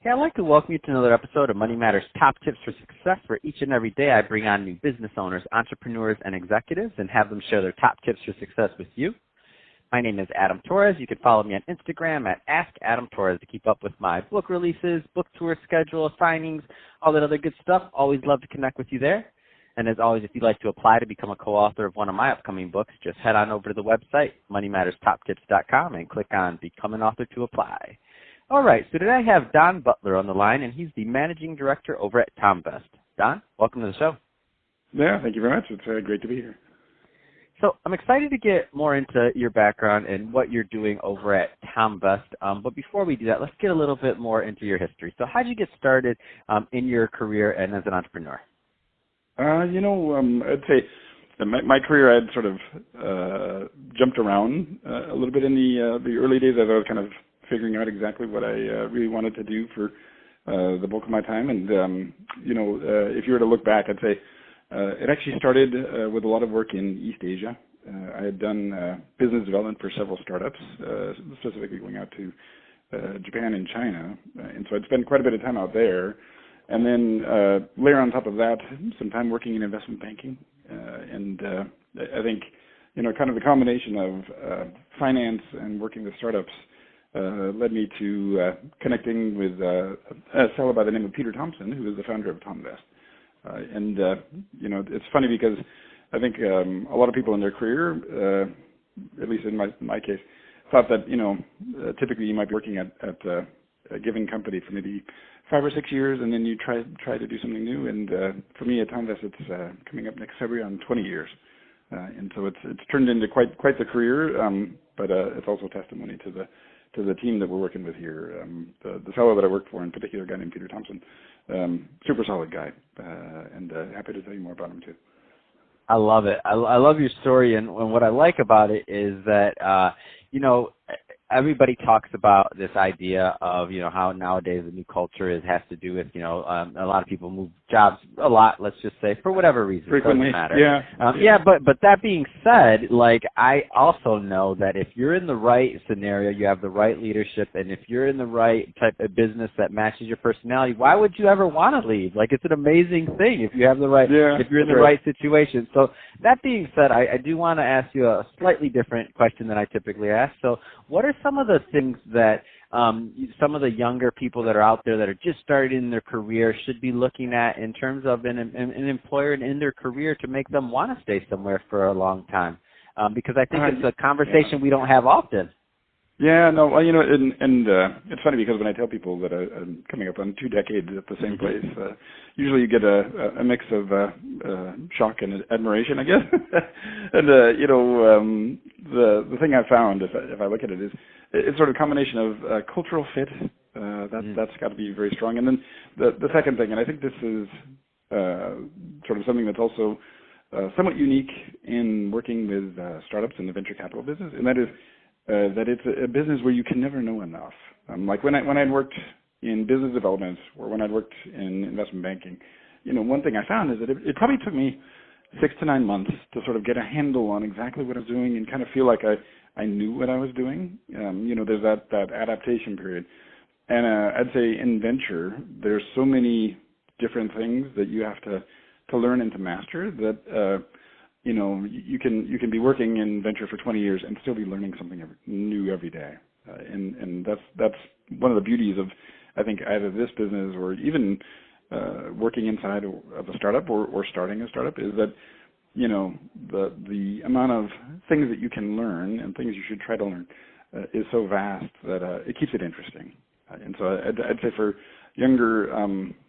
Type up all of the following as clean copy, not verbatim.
Hey, I'd like to welcome you to another episode of Money Matters Top Tips for Success, where each and every day I bring on new business owners, entrepreneurs, and executives and have them share their top tips for success with you. My name is Adam Torres. You can follow me on Instagram at AskAdamTorres to keep up with my book releases, book tour schedule, signings, all that other good stuff. Always love to connect with you there. And as always, if you'd like to apply to become a co-author of one of my upcoming books, just head on over to the website, moneymatterstoptips.com, and click on Become an Author to apply. All right, so today I have Don Butler on the line, and he's the managing director over at Thomvest. Don, welcome to the show. Yeah, thank you very much. It's great to be here. So I'm excited to get more into your background and what you're doing over at Thomvest. But before we do that, let's get a little bit more into your history. So how did you get started in your career and as an entrepreneur? I'd say my career, I had sort of jumped around a little bit in the early days as I was kind of figuring out exactly what I really wanted to do for the bulk of my time. And, if you were to look back, I'd say it actually started with a lot of work in East Asia. I had done business development for several startups, specifically going out to Japan and China. And so I'd spent quite a bit of time out there. And then layer on top of that some time working in investment banking. I think, kind of the combination of finance and working with startups led me to connecting with a fellow by the name of Peter Thompson, who is the founder of Thomvest. It's funny because I think a lot of people in their career, at least in my case, thought that, typically you might be working at a given company for maybe 5 or 6 years, and then you try to do something new. And for me at Thomvest, it's coming up next February on 20 years. And so it's turned into quite the career, but it's also testimony to the team that we're working with here. The fellow that I work for in particular, a guy named Peter Thompson, super solid guy, and happy to tell you more about him too. I love it. I love your story, and what I like about it is that, everybody talks about this idea of, how nowadays the new culture has to do with, a lot of people move jobs a lot, let's just say, for whatever reason. Frequently, it doesn't matter. But that being said, I also know that if you're in the right scenario, you have the right leadership, and if you're in the right type of business that matches your personality, why would you ever want to leave? It's an amazing thing if you have the right, if you're in the right situation. So that being said, I do want to ask you a slightly different question than I typically ask. So what are some of the things that some of the younger people that are out there that are just starting in their career should be looking at in terms of an employer and in their career to make them want to stay somewhere for a long time? Because I think it's a conversation we don't have often. Yeah, no, well, it's funny because when I tell people that I'm coming up on 2 decades at the same place, usually you get a mix of shock and admiration, I guess. And the thing I found, if I look at it, is it's sort of a combination of cultural fit. That's got to be very strong. And then the second thing, and I think this is sort of something that's also somewhat unique in working with startups in the venture capital business, and that is that it's a business where you can never know enough. Like when I'd worked in business development or when I'd worked in investment banking, one thing I found is that it probably took me 6 to 9 months to sort of get a handle on exactly what I was doing and kind of feel like I knew what I was doing. There's that adaptation period. And I'd say in venture, there's so many different things that you have to learn and to master that you can be working in venture for 20 years and still be learning something new every day. And that's one of the beauties of, I think, either this business or even working inside of a startup or starting a startup is that, the amount of things that you can learn and things you should try to learn is so vast that it keeps it interesting. And so I'd say for younger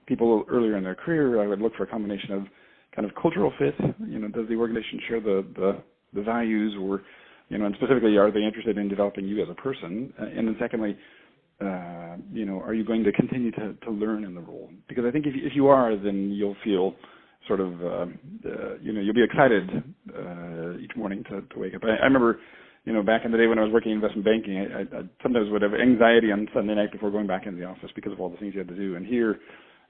people earlier in their career, I would look for a combination of kind of cultural fit. Does the organization share the values, or, and specifically, are they interested in developing you as a person? And then secondly, are you going to continue to learn in the role? Because I think if you are, then you'll feel sort of, you'll be excited each morning to wake up. I remember, back in the day when I was working in investment banking, I sometimes would have anxiety on Sunday night before going back into the office because of all the things you had to do. And here,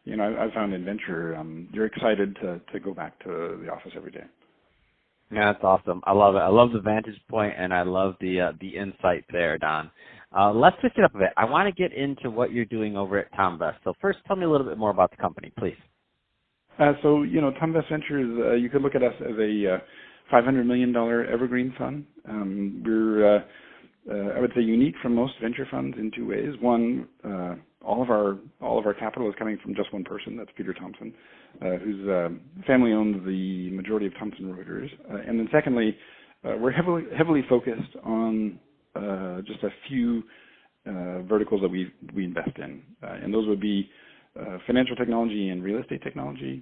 I found in venture, you're excited to go back to the office every day. Yeah, that's awesome. I love it. I love the vantage point, and I love the insight there, Don. Let's switch it up a bit. I want to get into what you're doing over at Thomvest. So first, tell me a little bit more about the company, please. So, Thomvest Ventures, you could look at us as a $500 million evergreen fund. We're, I would say, unique from most venture funds in two ways. One, all of our capital is coming from just one person. That's Peter Thompson, whose family owns the majority of Thomson Reuters. And then secondly, we're heavily focused on just a few verticals that we invest in, and those would be financial technology and real estate technology,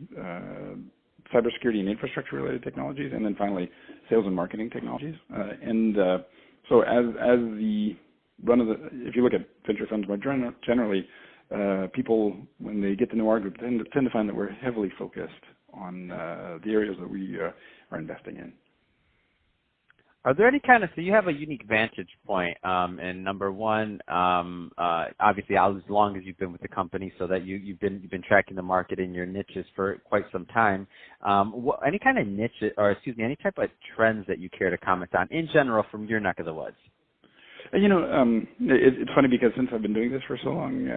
cybersecurity and infrastructure-related technologies, and then finally sales and marketing technologies. So as the if you look at venture funds more generally, people, when they get to know our group, tend to find that we're heavily focused on the areas that we are investing in. Are there any so you have a unique vantage point, and number one, obviously as long as you've been with the company, so that you've been tracking the market in your niches for quite some time. Any kind of niche, any type of trends that you care to comment on in general from your neck of the woods? It's funny because since I've been doing this for so long,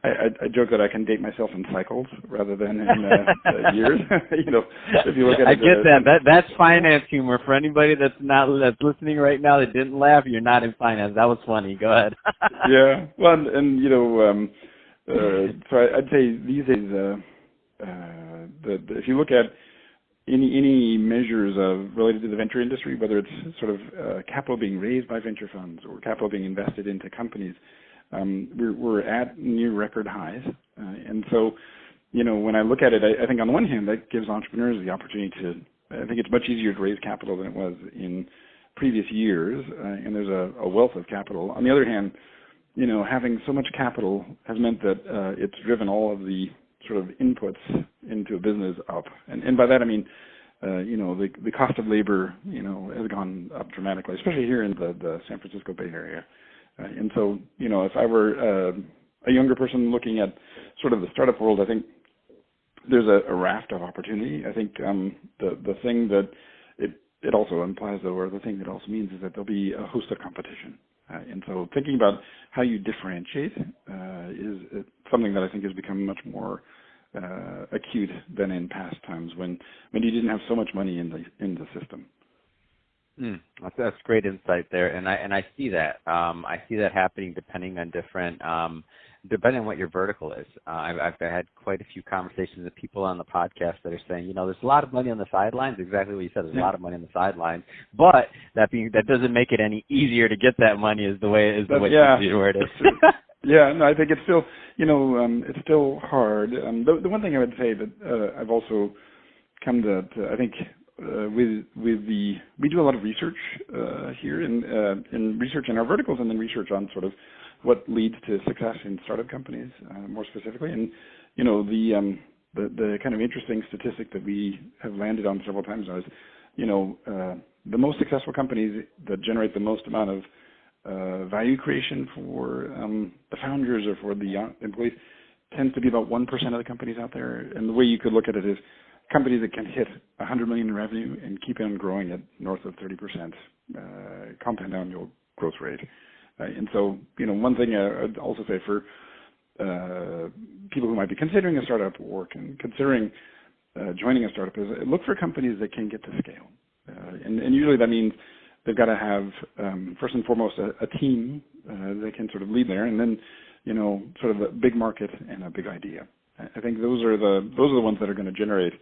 I joke that I can date myself in cycles rather than in years. If you look at I get that. That's finance humor. For anybody that's listening right now that didn't laugh, you're not in finance. That was funny. Go ahead. Yeah. Well, and so I'd say these days, if you look at any measures related to the venture industry, whether it's sort of capital being raised by venture funds or capital being invested into companies, we're at near record highs. And so, when I look at it, I think on the one hand, that gives entrepreneurs the opportunity I think it's much easier to raise capital than it was in previous years, and there's a wealth of capital. On the other hand, having so much capital has meant that it's driven all of the sort of inputs into a business up, and by that I mean, the cost of labor, has gone up dramatically, especially here in the San Francisco Bay Area. And so, if I were a younger person looking at sort of the startup world, I think there's a raft of opportunity. I think the thing that it also implies, though, or the thing that also means, is that there'll be a host of competition. And so thinking about how you differentiate is something that I think has become much more acute than in past times when you didn't have so much money in the system. That's great insight there, and I see that. I see that happening depending on what your vertical is. I've had quite a few conversations with people on the podcast that are saying, there's a lot of money on the sidelines. Exactly what you said. There's a lot of money on the sidelines, but that doesn't make it any easier to get that money. Is the way where it is. Yeah, no, I think it's still, it's still hard. The one thing I would say that I've also come to I think. We do a lot of research here in research in our verticals, and then research on sort of what leads to success in startup companies more specifically. And the kind of interesting statistic that we have landed on several times now is the most successful companies that generate the most amount of value creation for the founders or for the employees tends to be about 1% of the companies out there. And the way you could look at it is companies that can hit $100 million in revenue and keep on growing at north of 30% compound annual growth rate. And so, one thing I'd also say for people who might be considering a startup or considering joining a startup is look for companies that can get to scale. And usually that means they've got to have, first and foremost, a team that can sort of lead there, and then, sort of a big market and a big idea. I think those are the ones that are going to generate,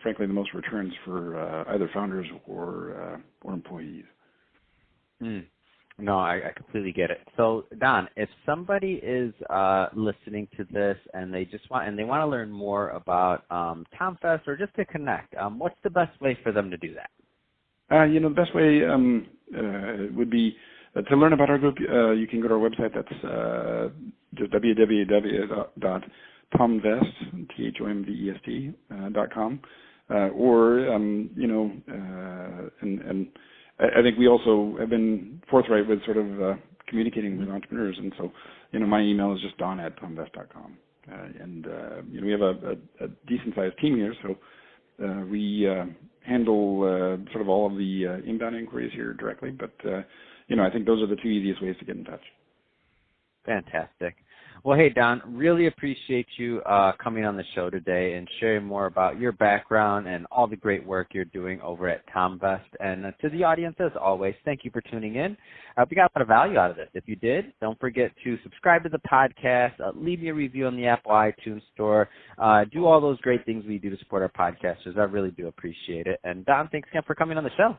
frankly, the most returns for either founders or employees. No, I completely get it. So, Don, if somebody is listening to this and they want to learn more about Thomvest or just to connect, what's the best way for them to do that? The best way would be to learn about our group. You can go to our website. That's just www.thomvest, THOMVEST.com, or and I think we also have been forthright with sort of communicating with entrepreneurs, and so my email is just don@thomvest.com, and we have a decent sized team here, so we handle sort of all of the inbound inquiries here directly, but I think those are the two easiest ways to get in touch. Fantastic. Well, hey, Don, really appreciate you coming on the show today and sharing more about your background and all the great work you're doing over at Thomvest. And to the audience, as always, thank you for tuning in. I hope you got a lot of value out of this. If you did, don't forget to subscribe to the podcast, leave me a review on the Apple iTunes Store, do all those great things we do to support our podcasters. I really do appreciate it. And Don, thanks again for coming on the show.